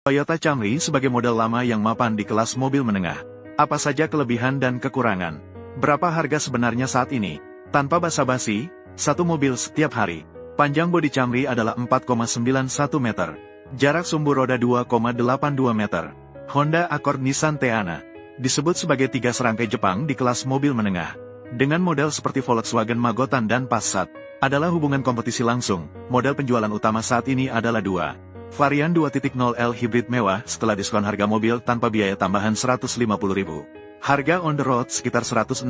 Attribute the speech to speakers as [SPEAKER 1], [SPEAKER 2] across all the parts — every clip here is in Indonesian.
[SPEAKER 1] Toyota Camry sebagai model lama yang mapan di kelas mobil menengah. Apa saja kelebihan dan kekurangan? Berapa harga sebenarnya saat ini? Tanpa basa-basi, satu mobil setiap hari. Panjang bodi Camry adalah 4,91 meter. Jarak sumbu roda 2,82 meter. Honda Accord Nissan Teana. Disebut sebagai tiga serangkai Jepang di kelas mobil menengah. Dengan model seperti Volkswagen Magotan dan Passat, adalah hubungan kompetisi langsung. Model penjualan utama saat ini adalah dua. Varian 2.0L hibrid mewah setelah diskon harga mobil tanpa biaya tambahan 150.000. Harga on the road sekitar 168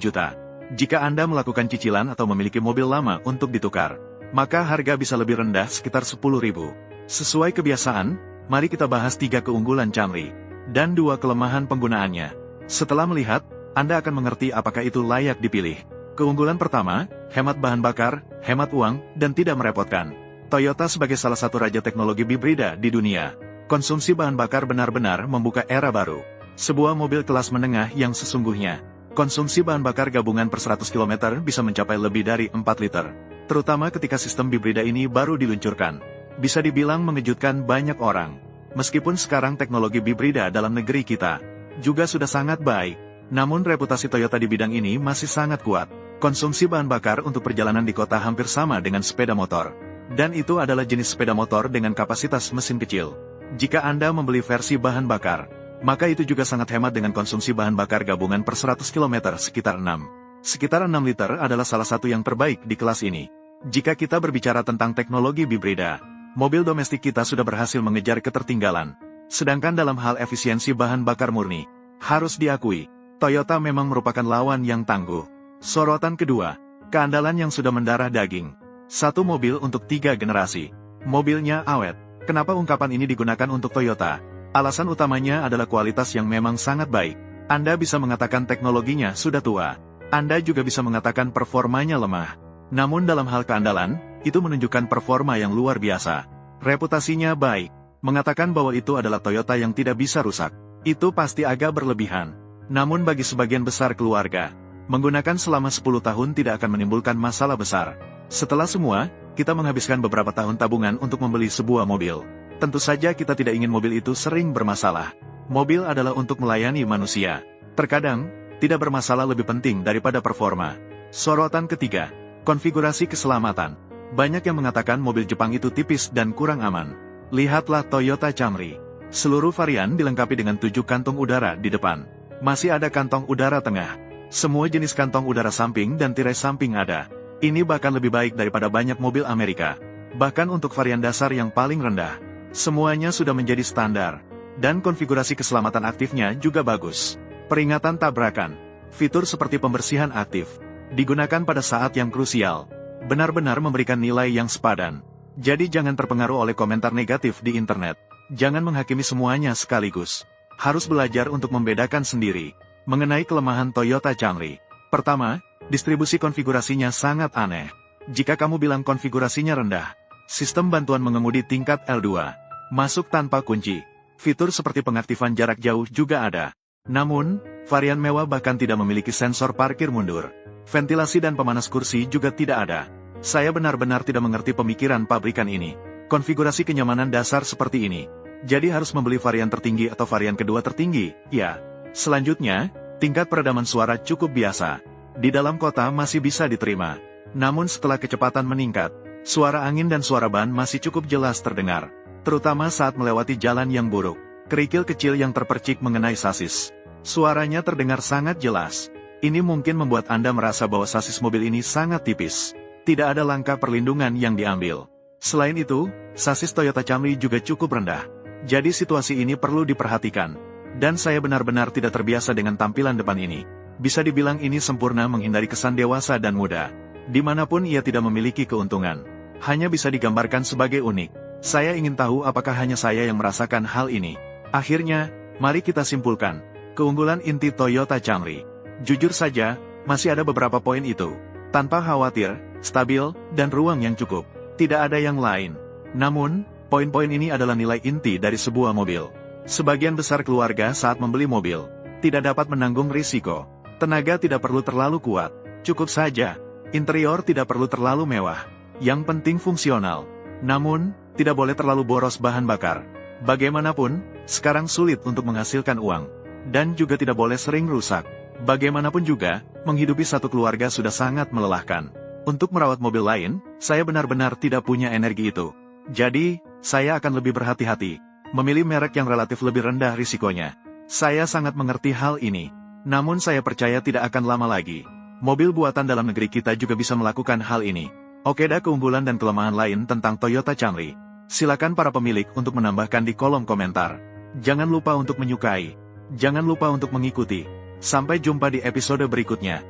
[SPEAKER 1] juta. Jika Anda melakukan cicilan atau memiliki mobil lama untuk ditukar, maka harga bisa lebih rendah sekitar 10.000. Sesuai kebiasaan, mari kita bahas 3 keunggulan Camry dan 2 kelemahan penggunaannya. Setelah melihat, Anda akan mengerti apakah itu layak dipilih. Keunggulan pertama, hemat bahan bakar, hemat uang, dan tidak merepotkan. Toyota sebagai salah satu raja teknologi hibrida di dunia, konsumsi bahan bakar benar-benar membuka era baru. Sebuah mobil kelas menengah yang sesungguhnya, konsumsi bahan bakar gabungan per 100 km bisa mencapai lebih dari 4 liter. Terutama ketika sistem hibrida ini baru diluncurkan. Bisa dibilang mengejutkan banyak orang. Meskipun sekarang teknologi hibrida dalam negeri kita juga sudah sangat baik, namun reputasi Toyota di bidang ini masih sangat kuat. Konsumsi bahan bakar untuk perjalanan di kota hampir sama dengan sepeda motor. Dan itu adalah jenis sepeda motor dengan kapasitas mesin kecil. Jika Anda membeli versi bahan bakar, maka itu juga sangat hemat dengan konsumsi bahan bakar gabungan per 100 km sekitar 6 liter adalah salah satu yang terbaik di kelas ini. Jika kita berbicara tentang teknologi hibrida, mobil domestik kita sudah berhasil mengejar ketertinggalan. Sedangkan dalam hal efisiensi bahan bakar murni, harus diakui, Toyota memang merupakan lawan yang tangguh. Sorotan kedua, keandalan yang sudah mendarah daging. Satu mobil untuk 3 generasi. Mobilnya awet. Kenapa ungkapan ini digunakan untuk Toyota? Alasan utamanya adalah kualitas yang memang sangat baik. Anda bisa mengatakan teknologinya sudah tua. Anda juga bisa mengatakan performanya lemah. Namun dalam hal keandalan, itu menunjukkan performa yang luar biasa. Reputasinya baik. Mengatakan bahwa itu adalah Toyota yang tidak bisa rusak, itu pasti agak berlebihan. Namun bagi sebagian besar keluarga, menggunakan selama 10 tahun tidak akan menimbulkan masalah besar. Setelah semua, kita menghabiskan beberapa tahun tabungan untuk membeli sebuah mobil. Tentu saja kita tidak ingin mobil itu sering bermasalah. Mobil adalah untuk melayani manusia. Terkadang, tidak bermasalah lebih penting daripada performa. Sorotan ketiga, konfigurasi keselamatan. Banyak yang mengatakan mobil Jepang itu tipis dan kurang aman. Lihatlah Toyota Camry. Seluruh varian dilengkapi dengan 7 kantong udara di depan. Masih ada kantong udara tengah. Semua jenis kantong udara samping dan tirai samping ada. Ini bahkan lebih baik daripada banyak mobil Amerika. Bahkan untuk varian dasar yang paling rendah, semuanya sudah menjadi standar. Dan konfigurasi keselamatan aktifnya juga bagus. Peringatan tabrakan, fitur seperti pembersihan aktif, digunakan pada saat yang krusial. Benar-benar memberikan nilai yang sepadan. Jadi jangan terpengaruh oleh komentar negatif di internet. Jangan menghakimi semuanya sekaligus. Harus belajar untuk membedakan sendiri. Mengenai kelemahan Toyota Camry. Pertama, distribusi konfigurasinya sangat aneh. Jika kamu bilang konfigurasinya rendah, sistem bantuan mengemudi tingkat L2, masuk tanpa kunci. Fitur seperti pengaktifan jarak jauh juga ada. Namun, varian mewah bahkan tidak memiliki sensor parkir mundur. Ventilasi dan pemanas kursi juga tidak ada. Saya benar-benar tidak mengerti pemikiran pabrikan ini. Konfigurasi kenyamanan dasar seperti ini. Jadi harus membeli varian tertinggi atau varian kedua tertinggi, ya. Selanjutnya, tingkat peredaman suara cukup biasa. Di dalam kota masih bisa diterima. Namun setelah kecepatan meningkat, suara angin dan suara ban masih cukup jelas terdengar. Terutama saat melewati jalan yang buruk. Kerikil kecil yang terpercik mengenai sasis. Suaranya terdengar sangat jelas. Ini mungkin membuat Anda merasa bahwa sasis mobil ini sangat tipis. Tidak ada langkah perlindungan yang diambil. Selain itu, sasis Toyota Camry juga cukup rendah. Jadi situasi ini perlu diperhatikan. Dan saya benar-benar tidak terbiasa dengan tampilan depan ini. Bisa dibilang ini sempurna menghindari kesan dewasa dan muda. Dimanapun ia tidak memiliki keuntungan. Hanya bisa digambarkan sebagai unik. Saya ingin tahu apakah hanya saya yang merasakan hal ini. Akhirnya, mari kita simpulkan. Keunggulan inti Toyota Camry. Jujur saja, masih ada beberapa poin itu. Tanpa khawatir, stabil, dan ruang yang cukup. Tidak ada yang lain. Namun, poin-poin ini adalah nilai inti dari sebuah mobil. Sebagian besar keluarga saat membeli mobil, tidak dapat menanggung risiko. Tenaga tidak perlu terlalu kuat. Cukup saja. Interior tidak perlu terlalu mewah. Yang penting fungsional. Namun, tidak boleh terlalu boros bahan bakar. Bagaimanapun, sekarang sulit untuk menghasilkan uang. Dan juga tidak boleh sering rusak. Bagaimanapun juga, menghidupi satu keluarga sudah sangat melelahkan. Untuk merawat mobil lain, saya benar-benar tidak punya energi itu. Jadi, saya akan lebih berhati-hati. Memilih merek yang relatif lebih rendah risikonya. Saya sangat mengerti hal ini. Namun saya percaya tidak akan lama lagi. Mobil buatan dalam negeri kita juga bisa melakukan hal ini. Oke, ada keunggulan dan kelemahan lain tentang Toyota Camry. Silakan para pemilik untuk menambahkan di kolom komentar. Jangan lupa untuk menyukai. Jangan lupa untuk mengikuti. Sampai jumpa di episode berikutnya.